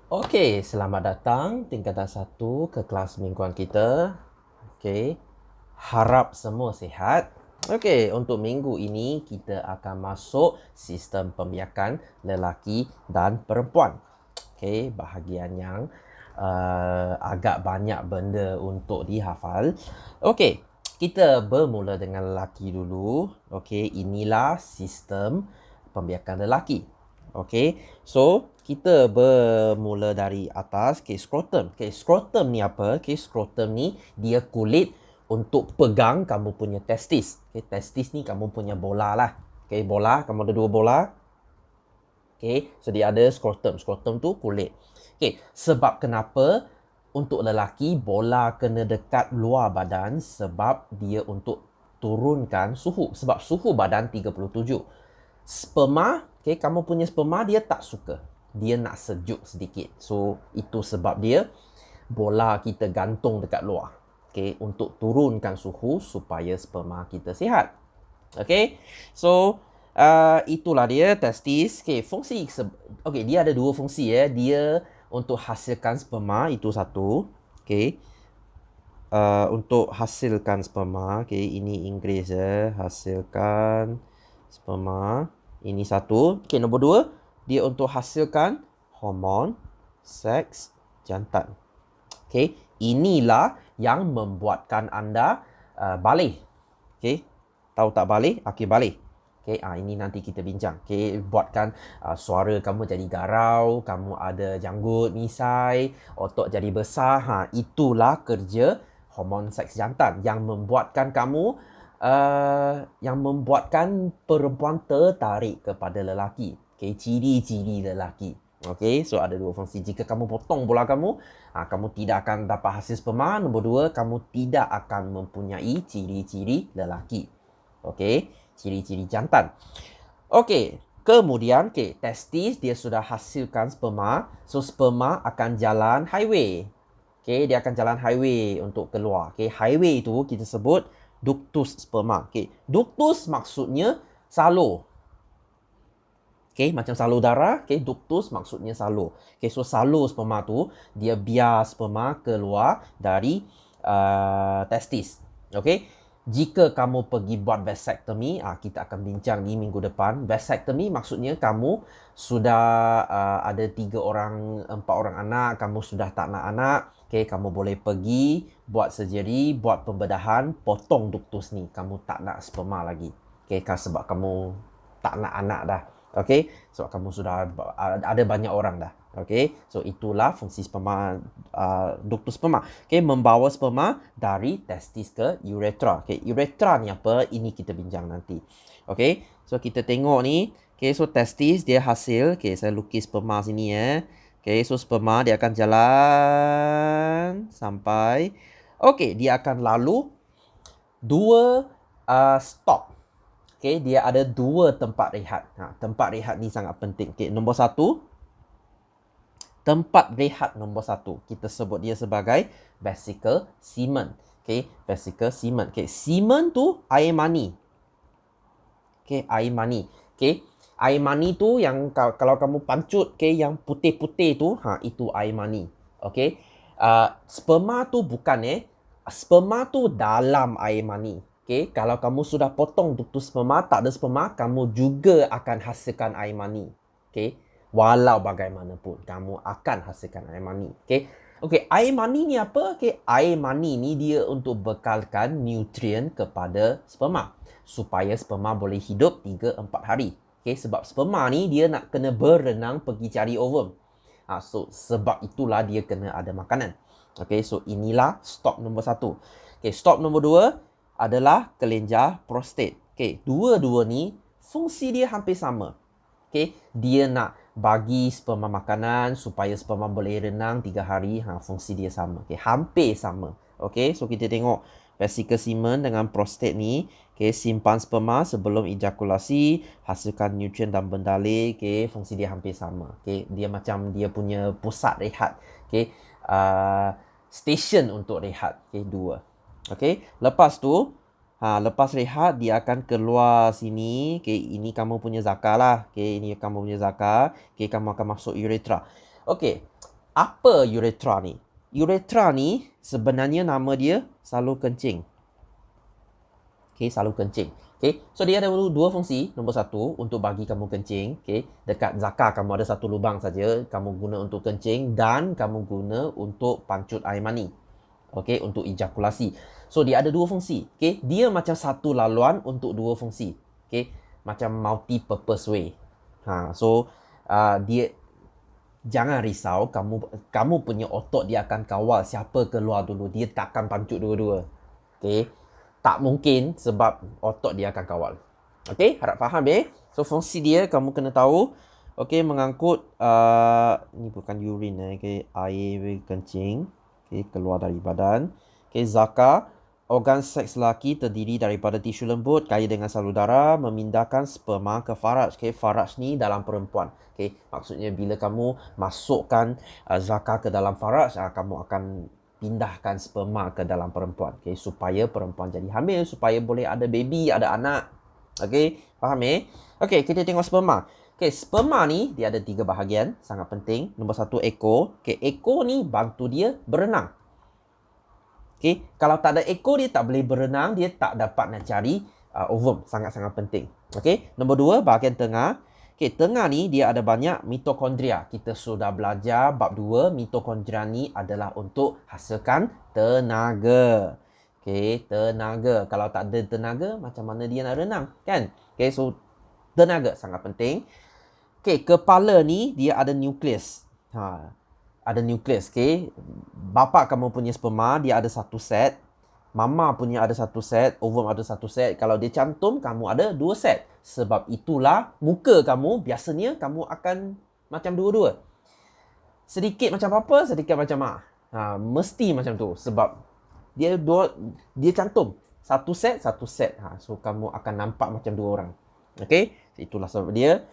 Okey, selamat datang tingkatan 1 ke kelas mingguan kita. Okey, harap semua sihat. Okey, untuk minggu ini kita akan masuk sistem pembiakan lelaki dan perempuan. Okey, bahagian yang agak banyak benda untuk dihafal. Okey, kita bermula dengan lelaki dulu. Okey, inilah sistem pembiakan lelaki. Okey, so kita bermula dari atas. Okey, skrotum. Okey, skrotum ni apa? Okey, skrotum ni dia kulit untuk pegang kamu punya testis. Okey, testis ni kamu punya bola lah. Okey, bola, kamu ada 2 bola. Okey, so dia ada skrotum. Skrotum tu kulit. Okey, sebab kenapa untuk lelaki bola kena dekat luar badan sebab dia untuk turunkan suhu. Sebab suhu badan 37. Sperma, okay, kamu punya sperma dia tak suka. Dia nak sejuk sedikit. So, itu sebab dia bola kita gantung dekat luar. Okay, untuk turunkan suhu supaya sperma kita sihat. Okay, so itulah dia testis. Okay, fungsi, okay, dia ada 2 fungsi ya. Dia untuk hasilkan sperma, itu satu. Okay, untuk hasilkan sperma, okay, ini Inggeris ya, hasilkan sperma, ini satu. Okay, nombor 2, dia untuk hasilkan hormon seks jantan. Okay, inilah yang membuatkan anda balik. Okay, tahu tak balik? Okay, balik. Okay, ini nanti kita bincang. Okay, buatkan suara kamu jadi garau, kamu ada janggut, misai, otot jadi besar. Itulah kerja hormon seks jantan yang membuatkan kamu yang membuatkan perempuan tertarik kepada lelaki. Okay, ciri-ciri lelaki. Okay, so ada 2 fungsi. Jika kamu potong bola kamu, kamu tidak akan dapat hasil sperma. Nombor 2, kamu tidak akan mempunyai ciri-ciri lelaki. Okay, ciri-ciri jantan. Okay, kemudian testis dia sudah hasilkan sperma. So, sperma akan jalan highway. Okay, dia akan jalan highway untuk keluar. Okay, highway itu kita sebut ductus sperma. Okay, ductus maksudnya salur. Okay, macam salur darah. Okay, ductus maksudnya salur. Okay, so salur sperma tu, dia biar sperma keluar dari testis. Okay, jika kamu pergi buat vasectomy, kita akan bincang di minggu depan. Vasectomy maksudnya kamu sudah ada 3 orang, 4 orang anak, kamu sudah tak nak anak. Okay, kamu boleh pergi buat surgery, buat pembedahan, potong ductus ni. Kamu tak nak sperma lagi. Okay, sebab kamu tak nak anak dah. Okay, sebab kamu sudah ada banyak orang dah. Okay, so itulah fungsi sperma, ductus sperma. Okay, membawa sperma dari testis ke uretra. Okay, uretra ni apa? Ini kita bincang nanti. Okay, so kita tengok ni. Okay, so testis dia hasil. Okay, saya lukis sperma sini ya. Okay, so sperma dia akan jalan sampai. Okay, dia akan lalu 2 stop. Okay, dia ada 2 tempat rehat. Tempat rehat ni sangat penting. Okay, nombor 1, tempat rehat nombor 1, kita sebut dia sebagai vesicle semen. Okay, vesicle semen. Okay, semen tu air mani. Okay, air mani. Okay, air mani tu yang kalau kamu pancut, okay, yang putih-putih tu, itu air mani. Okay, sperma tu bukan sperma tu dalam air mani. Okay, kalau kamu sudah potong ductus sperma, tak ada sperma, kamu juga akan hasilkan air mani. Okay, walau bagaimanapun, kamu akan hasilkan air mani. Okay, okay, air mani ni apa? Okay, air mani ni dia untuk bekalkan nutrien kepada sperma supaya sperma boleh hidup 3-4 hari. Okay, sebab sperma ni dia nak kena berenang pergi cari ovum. So, sebab itulah dia kena ada makanan. Okay, so inilah stop nombor 1. Okay, stop nombor 2 adalah kelenjar prostat. Okay, dua-dua ni fungsi dia hampir sama. Okay, dia nak bagi sperma makanan supaya sperma boleh renang 3 hari. Fungsi dia sama. Okay, hampir sama. Okay, so kita tengok vesicle semen dengan prostat ni. Okay, simpan sperma sebelum ejakulasi, hasilkan nutrien dan bendalih. Okay, fungsi dia hampir sama. Okay, dia macam dia punya pusat rehat. Okay, station untuk rehat. Okay, 2. Okay, lepas tu, lepas rehat, dia akan keluar sini. Okay, ini kamu punya zakar lah. Okay, ini kamu punya zakar. Okay, kamu akan masuk uretra. Okay, Apa uretra ni? Uretra ni sebenarnya nama dia salur kencing. Okay, salur kencing. Okay, so dia ada dua fungsi. Nombor satu, untuk bagi kamu kencing. Okay, dekat zakar kamu ada satu lubang saja. Kamu guna untuk kencing dan kamu guna untuk pancut air mani. Okay, untuk ejakulasi. So, dia ada dua fungsi. Okay, dia macam satu laluan untuk dua fungsi. Okay, macam multi-purpose way. So, dia jangan risau. Kamu punya otot dia akan kawal siapa keluar dulu. Dia takkan pancut dua-dua. Okay. Tak mungkin sebab otot dia akan kawal. Okey, harap faham So fungsi dia kamu kena tahu. Okey, mengangkut ni bukan urine okey, air kencing okey keluar dari badan. Okey, zakar, organ seks lelaki terdiri daripada tisu lembut kaya dengan salur darah memindahkan sperma ke faraj. Okey, faraj ni dalam perempuan. Okey, maksudnya bila kamu masukkan zakar ke dalam faraj, kamu akan pindahkan sperma ke dalam perempuan, okay, supaya perempuan jadi hamil, supaya boleh ada baby, ada anak. Okay, faham Okay, kita tengok sperma. Okay, sperma ni dia ada 3 bahagian, sangat penting. Nombor 1, ekor. Okay, ekor ni bantu dia berenang. Okay, kalau tak ada ekor dia tak boleh berenang, dia tak dapat nak cari ovum, sangat-sangat penting. Okay, nombor 2, bahagian tengah. Okay, tengah ni dia ada banyak mitokondria. Kita sudah belajar bab 2, mitokondria ni adalah untuk hasilkan tenaga. Okay, tenaga. Kalau tak ada tenaga, macam mana dia nak renang, kan? Okay, so tenaga sangat penting. Okay, kepala ni dia ada nukleus. Ada nukleus, okay. Bapa kamu punya sperma, dia ada satu set. Mama punya ada satu set, ovum ada satu set. Kalau dia cantum, kamu ada 2 set. Sebab itulah muka kamu biasanya kamu akan macam dua-dua. Sedikit macam apa, sedikit macam mesti macam tu. Sebab dia cantum. Satu set. So kamu akan nampak macam 2 orang. Okay, itulah sebab dia.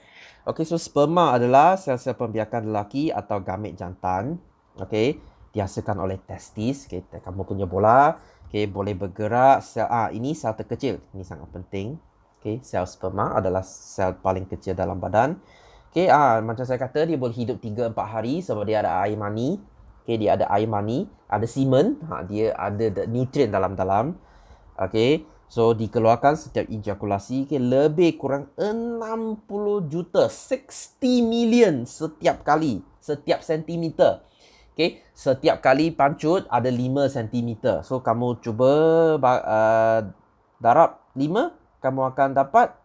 Okay, so sperma adalah sel-sel pembiakan lelaki atau gamet jantan. Okay, dihasilkan oleh testis. Okay, kamu punya bola. Okay, boleh bergerak. Sel ini sel terkecil. Ini sangat penting. Okay, sel sperma adalah sel paling kecil dalam badan. Okay, macam saya kata, dia boleh hidup 3-4 hari sebab dia ada air mani. Okay, dia ada air mani, ada semen. Dia ada nutrien dalam-dalam. Okay, so dikeluarkan setiap ejakulasi. Okay, lebih kurang 60 juta, 60 million setiap kali, setiap sentimeter. Okay, setiap kali pancut ada 5 cm. So, kamu cuba darab 5, kamu akan dapat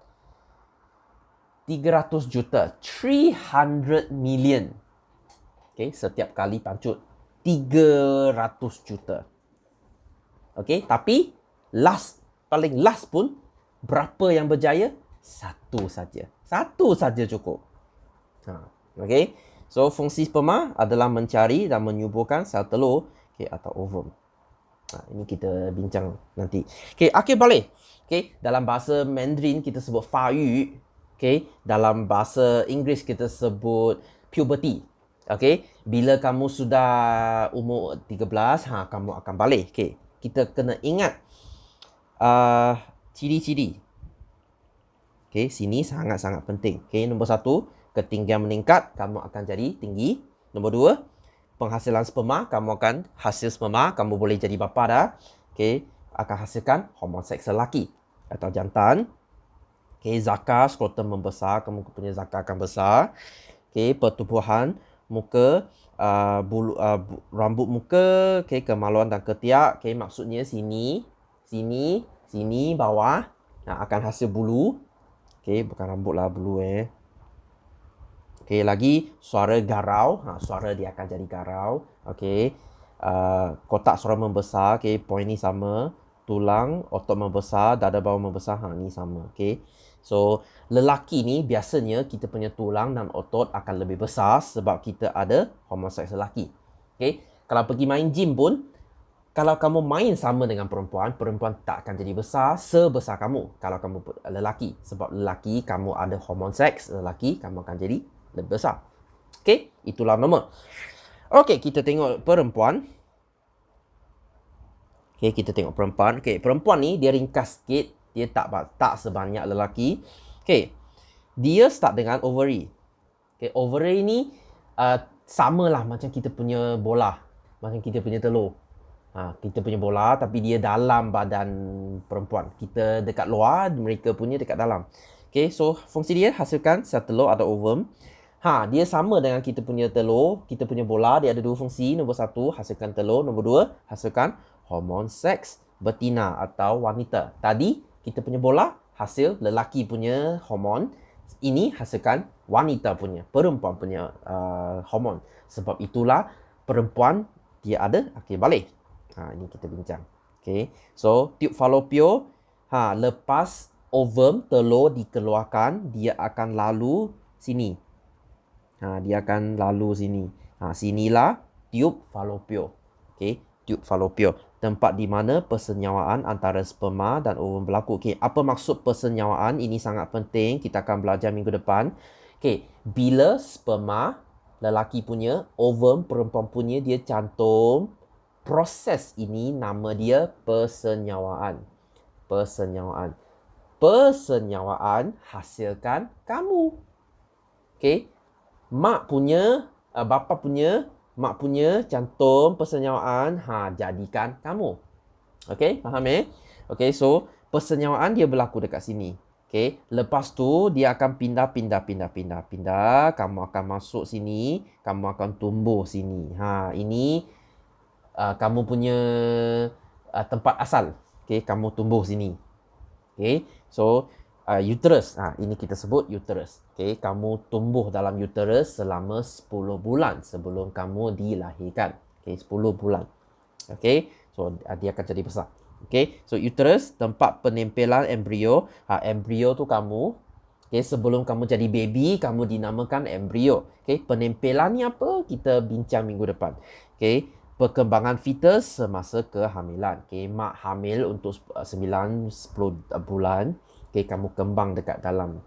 300 juta. 300 million. Okay, setiap kali pancut. 300 juta. Okay, tapi paling last pun, berapa yang berjaya? Satu saja cukup. Okay. So, fungsi sperma adalah mencari dan menyuburkan sel telur, okay, atau ovum. Ini kita bincang nanti. Okay, balik. Okay, dalam bahasa Mandarin kita sebut fayu. Okay, dalam bahasa Inggeris kita sebut puberty. Okay, bila kamu sudah umur 13, kamu akan balik. Okay, kita kena ingat ciri-ciri. Okay, sini sangat-sangat penting. Okay, nombor 1, ketinggian meningkat, kamu akan jadi tinggi. Nombor 2, penghasilan sperma, kamu akan hasil sperma, kamu boleh jadi bapa dah. Okay, akan hasilkan hormon seks lelaki atau jantan. Okay, zakar, skrotum membesar, kamu punya zakar akan besar. Okay, pertumbuhan muka, rambut muka, okay, kemaluan dan ketiak. Okay, maksudnya sini, bawah, akan hasil bulu. Okay, bukan rambut lah, bulu Okay, lagi suara garau. Suara dia akan jadi garau. Okay, kotak suara membesar. Okay, poin ni sama. Tulang, otot membesar, dada bawah membesar. Ni sama. Okay, so lelaki ni biasanya kita punya tulang dan otot akan lebih besar sebab kita ada hormon seks lelaki. Okay, kalau pergi main gym pun, kalau kamu main sama dengan perempuan, perempuan tak akan jadi besar sebesar kamu kalau kamu lelaki. Sebab lelaki, kamu ada hormon seks lelaki, kamu akan jadi lebih besar. Okay, itulah nama. Okay, kita tengok perempuan. Okay, kita tengok perempuan. Okay, perempuan ni dia ringkas sikit. Dia tak sebanyak lelaki. Okay, dia start dengan ovary. Okay, ovary ni sama lah macam kita punya bola, macam kita punya telur. Kita punya bola tapi dia dalam badan perempuan. Kita dekat luar, mereka punya dekat dalam. Okay, so fungsi dia hasilkan sel telur atau ovum. Dia sama dengan kita punya telur, kita punya bola, dia ada dua fungsi. Nombor satu, hasilkan telur. Nombor dua, hasilkan hormon seks betina atau wanita. Tadi, kita punya bola, hasil lelaki punya hormon. Ini hasilkan wanita punya, perempuan punya hormon. Sebab itulah perempuan dia ada akil balik. Ini kita bincang. Okay. So, tube falopio, lepas ovum, telur dikeluarkan, dia akan lalu sini. Dia akan lalu sini. Sinilah tube falopio. Okay. Tube falopio. Tempat di mana persenyawaan antara sperma dan ovum berlaku. Okay. Apa maksud persenyawaan? Ini sangat penting. Kita akan belajar minggu depan. Okay. Bila sperma, lelaki punya, ovum, perempuan punya, dia cantum. Proses ini nama dia persenyawaan. Persenyawaan. Persenyawaan hasilkan kamu. Okay. Mak punya, bapa punya, mak punya cantum persenyawaan, jadikan kamu. Okay, faham Okay, so persenyawaan dia berlaku dekat sini. Okay, lepas tu dia akan pindah. Kamu akan masuk sini, kamu akan tumbuh sini. Ini kamu punya tempat asal. Okay, kamu tumbuh sini. Okay, so uterus. Ini kita sebut uterus. Okay, kamu tumbuh dalam uterus selama 10 bulan sebelum kamu dilahirkan. Okay, 10 bulan. Okay, so dia akan jadi besar. Okay, so uterus, tempat penempelan embrio. Embrio tu kamu. Okay, sebelum kamu jadi baby, kamu dinamakan embrio. Okay, penempelan ni apa? Kita bincang minggu depan. Okay, perkembangan fetus semasa kehamilan. Okay, mak hamil untuk 9-10 bulan. Okay, kamu kembang dekat dalam.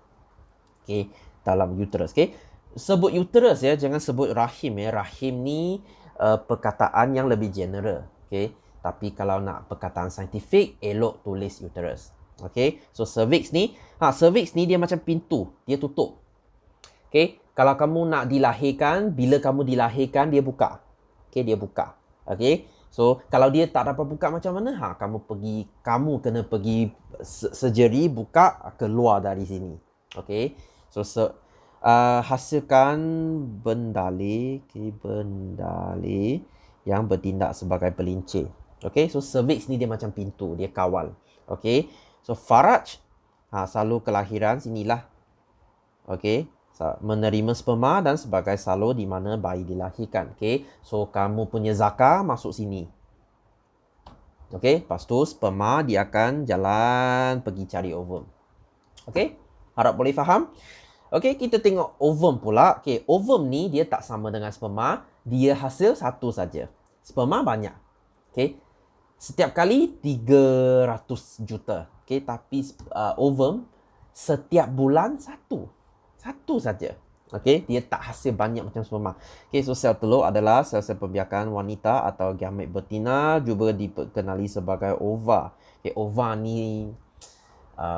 Okay, dalam uterus. Okay, sebut uterus ya, jangan sebut rahim ya. Rahim ni perkataan yang lebih general. Okay, tapi kalau nak perkataan saintifik, elok tulis uterus. Okay, so cervix ni, cervix ni dia macam pintu, dia tutup. Okay, kalau kamu nak dilahirkan, bila kamu dilahirkan, dia buka. Okay, dia buka. Okay, so kalau dia tak dapat buka macam mana? Kamu kena pergi surgery, buka, keluar dari sini. Okay, so hasilkan bendali, bendali yang bertindak sebagai pelincir. Okay, so cervix ni dia macam pintu, dia kawal. Okay, so faraj, salur kelahiran sinilah. Okay, menerima sperma dan sebagai salur di mana bayi dilahirkan. Okay, so kamu punya zakar masuk sini. Okay, lepas tu sperma dia akan jalan pergi cari ovum. Okay, harap boleh faham. Okay, kita tengok ovum pula. Okay, ovum ni dia tak sama dengan sperma. Dia hasil satu saja. Sperma banyak. Okay, setiap kali 300 juta. Okay, tapi ovum setiap bulan satu. Satu saja. Okay, dia tak hasil banyak macam sperma. Okay, so sel telur adalah sel-sel pembiakan wanita atau gamet betina, juga dikenali sebagai ova. Okay, ova ni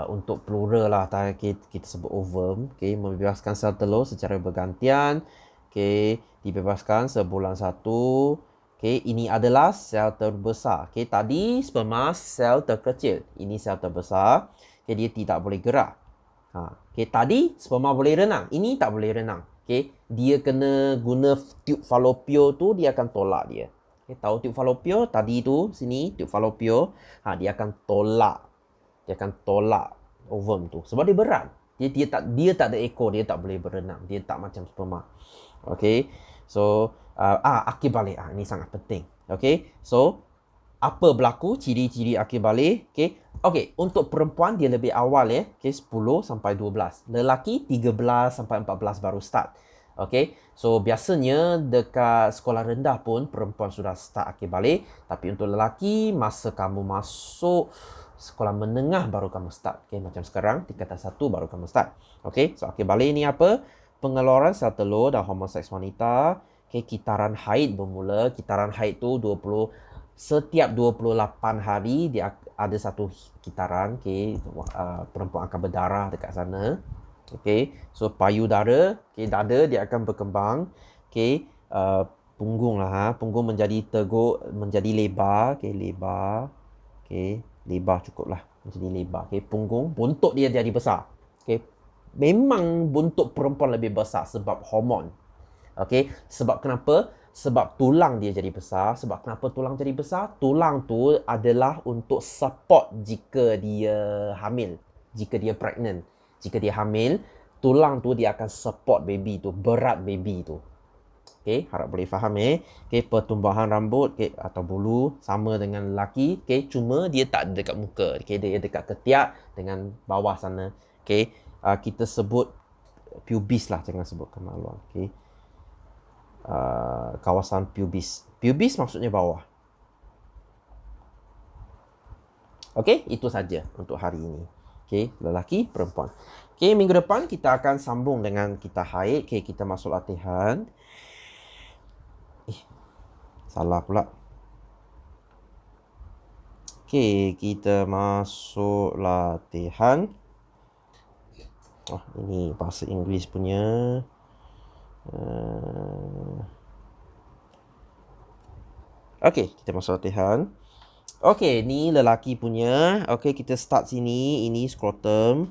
untuk plural lah. Okay, kita sebut ovum. Okay, membebaskan sel telur secara bergantian. Okay, dibebaskan sebulan satu. Okay, ini adalah sel terbesar. Okay, tadi sperma sel terkecil. Ini sel terbesar. Okay, dia tidak boleh gerak. Okay, tadi sperma boleh renang. Ini tak boleh renang. Okay, dia kena guna tube falopio tu, dia akan tolak dia. Okay, tahu tube falopio? Tadi tu, sini tube falopio. Dia akan tolak. Dia akan tolak ovum tu. Sebab dia berat. Dia tak ada ekor, dia tak boleh berenang. Dia tak macam sperma. Okay, so akil balik. Ini sangat penting. Okay, so apa berlaku ciri-ciri akil balik? Okay, untuk perempuan dia lebih awal ya. Okay, 10 sampai 12. Lelaki 13 sampai 14 baru start. Okay, so biasanya dekat sekolah rendah pun perempuan sudah start akil balik. Tapi untuk lelaki, masa kamu masuk sekolah menengah baru kamu start. Okay, macam sekarang tingkatan 1 baru kamu start. Okay, so akil balik ni apa? Pengeluaran sel telur dan hormon seks wanita. Okay, kitaran haid bermula. Kitaran haid tu setiap 28 hari dia ada satu kitaran. Okay, perempuan akan berdarah dekat sana. Okay, so payudara, okay, dada dia akan berkembang. Okay, punggung lah ha. Punggung menjadi teguk, menjadi lebar. Okey, lebar. Okey, lebar cukup lah. Menjadi lebar. Okey, punggung, buntut dia jadi besar. Okey, memang buntut perempuan lebih besar sebab hormon. Okey, sebab kenapa? Sebab tulang dia jadi besar. Sebab kenapa tulang jadi besar? Tulang tu adalah untuk support jika dia hamil. Jika dia pregnant. Jika dia hamil, tulang tu dia akan support baby tu, berat baby tu. Okey, harap boleh faham Okey, pertumbuhan rambut atau bulu sama dengan lelaki. Okey, cuma dia tak ada dekat muka. Okey, dia dekat ketiak dengan bawah sana. Okey, kita sebut pubis lah, jangan sebut kemaluan. Okey. Kawasan pubis. Pubis maksudnya bawah. Okey, itu saja untuk hari ini. Okey, lelaki, perempuan. Okey, minggu depan kita akan sambung dengan kita haid. Okey, kita masuk latihan. Salah pula. Okey, kita masuk latihan. Oh, ini bahasa Inggeris punya. Okey, kita masuk latihan. Okey, ni lelaki punya. Okey, kita start sini. Ini scrotum,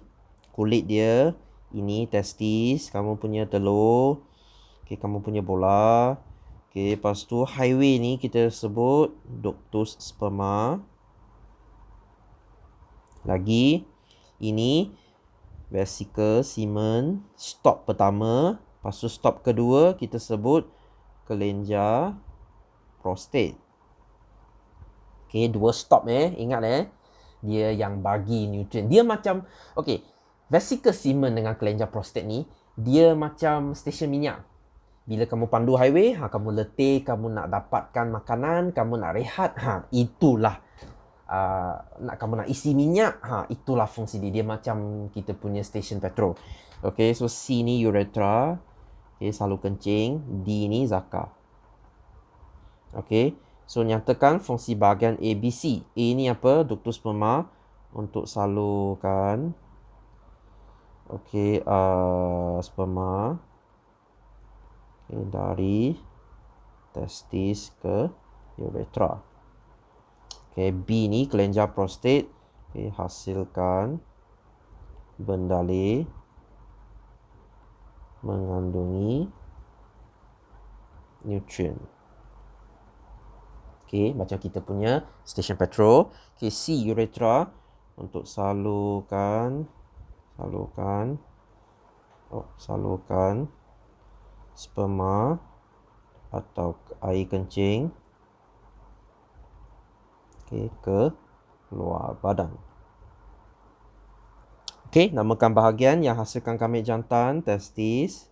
kulit dia. Ini testis, kamu punya telur. Okey, kamu punya bola. Okey, lepas tu highway ni kita sebut ductus sperma. Lagi, ini vesicle semen, stop pertama. Lepas tu stop kedua kita sebut kelenjar prostate. Okey, dua stop ingat dia yang bagi nutrien. Dia macam, okey, vesicle semen dengan kelenjar prostate ni, dia macam stesen minyak. Bila kamu pandu highway, kamu letih, kamu nak dapatkan makanan, kamu nak rehat, itulah kamu nak isi minyak, itulah fungsi dia. Dia macam kita punya stesen petrol. Okey, so C ni uretra. Okey, salur kencing. D ni zakar. Okey, so nyatakan fungsi bahagian A, B, C. A ni apa? Ductus sperma untuk salurkan sperma dari testis ke uretra. Okay, B ni kelenjar prostat. Okay, hasilkan bendalih mengandungi nutrien. Okay, macam kita punya stesen petrol. Okay, C uretra untuk salurkan sperma atau air kencing ke luar badan. Okey, namakan bahagian yang hasilkan kamik jantan, testis.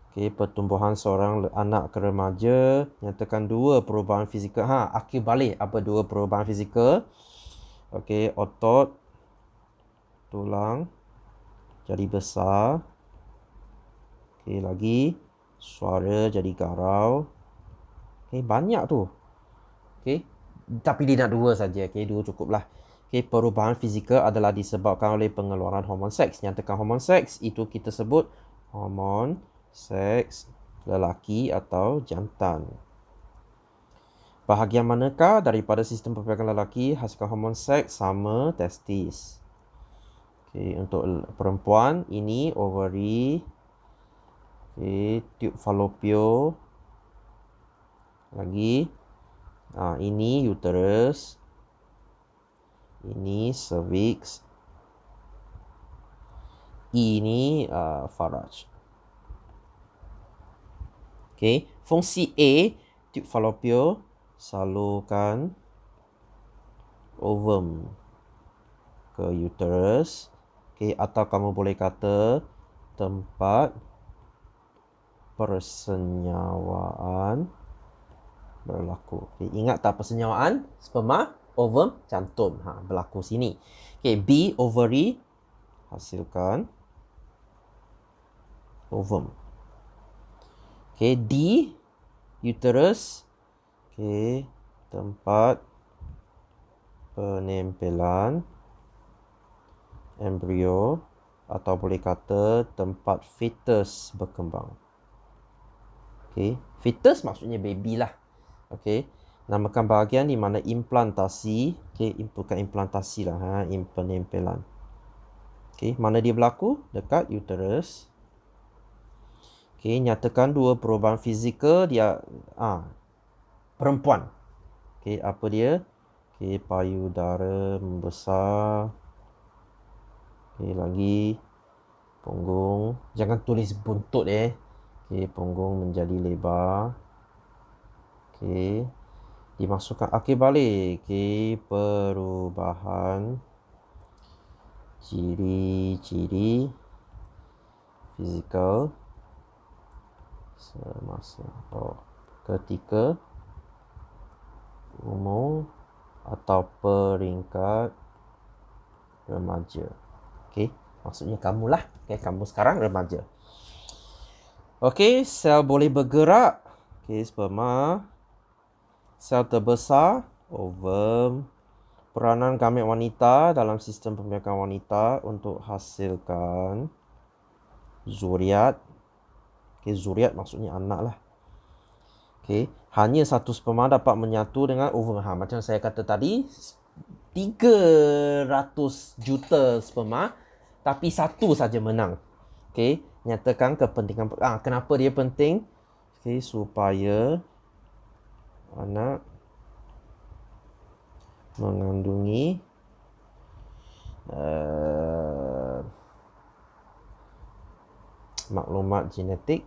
Okey, pertumbuhan seorang anak ke remaja. Nyatakan dua perubahan fizikal. Akhir balik apa dua perubahan fizikal? Okey, otot tulang jadi besar. Okey, lagi suara jadi garau. Okey, banyak tu. Okey, tapi dia nak dua saja. Okey, dua cukuplah. Okey, perubahan fizikal adalah disebabkan oleh pengeluaran hormon seks. Nyatakan hormon seks itu kita sebut hormon seks lelaki atau jantan. Bahagian manakah daripada sistem perpelarian lelaki hasilkan hormon seks? Sama, testis. Okey, untuk perempuan ini ovary. Okey, tube falopio. Lagi ini uterus. Ini cervix. Ini faraj. Okey, fungsi A, tube falopio, salurkan ovum ke uterus. Okey, atau kamu boleh kata tempat persenyawaan berlaku. Okay, ingat tak persenyawaan? Sperma, ovum, cantum. Berlaku sini. Okay, B, ovary. Hasilkan ovum. Okay, D, uterus. Okay, tempat penempelan embrio atau boleh kata tempat fetus berkembang. Okay. Fetus maksudnya baby lah. Okay. Namakan bahagian di mana implantasi. Okay. Bukan implantasi lah. Penempelan. Okay. Mana dia berlaku? Dekat uterus. Okay. Nyatakan dua perubahan fizikal dia perempuan. Okay. Apa dia? Okay. Payudara membesar. Okay. Lagi. Punggung. Jangan tulis buntut Okay, punggung menjadi lebar. Okay. Dimasukkan. Okay, balik. Okay, perubahan ciri-ciri fizikal semasa ketika umur atau peringkat remaja. Okay, maksudnya kamulah. Okay, kamu sekarang remaja. Okey, sel boleh bergerak. Okey, sperma. Sel terbesar, ovum. Peranan gamet wanita dalam sistem pembiakan wanita untuk hasilkan zuriat. Okey, zuriat maksudnya anak lah. Okey, hanya satu sperma dapat menyatu dengan ovum. Macam saya kata tadi, 300 juta sperma, tapi satu saja menang. Okey, nyatakan kepentingan. Kenapa dia penting? Okey, supaya anak mengandungi maklumat genetik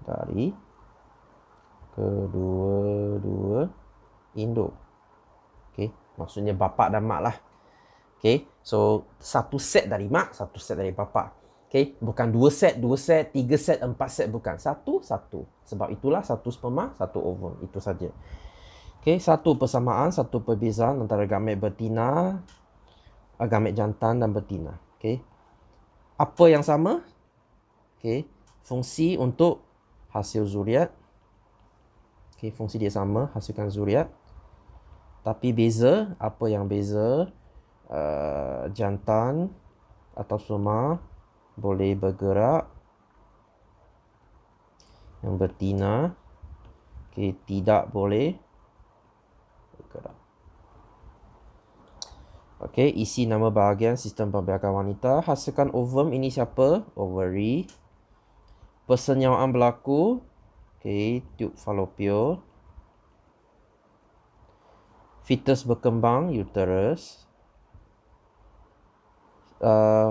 dari kedua-dua induk. Okey, maksudnya bapa dan mak lah. Okay, so satu set dari mak, satu set dari bapa. Okay, bukan dua set, tiga set, 4 set, bukan. Satu. Sebab itulah satu sperma, satu ovum. Itu saja. Okay, satu persamaan, satu perbezaan antara gamet betina, gamet jantan dan betina. Okay, apa yang sama? Okay, fungsi untuk hasil zuriat. Okay, fungsi dia sama, hasilkan zuriat. Tapi beza, apa yang beza? Jantan atau sperma boleh bergerak, yang betina tidak boleh bergerak. Okey, isi nama bahagian sistem pembiakan wanita. Hasilkan ovum, ini siapa? Ovary. Persenyawaan berlaku. Okey, tube fallopian. Fetus berkembang, uterus.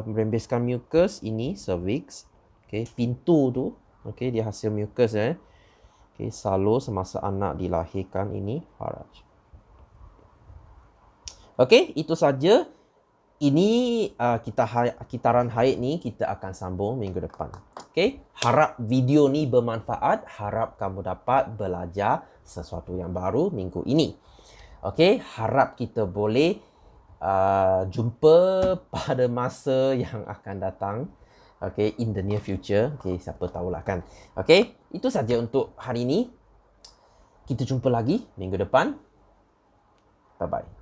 Merembeskan mucus, ini cervix. Okay, pintu tu, okay, dia hasil mucus Okay, salur semasa anak dilahirkan, ini faraj. Okay, itu saja. Ini kitaran haid ni kita akan sambung minggu depan. Okay, harap video ni bermanfaat. Harap kamu dapat belajar sesuatu yang baru minggu ini. Okay, harap kita boleh jumpa pada masa yang akan datang. Okay, in the near future. Okay, siapa tahulah kan. Okay, itu saja untuk hari ini. Kita jumpa lagi minggu depan. Bye-bye.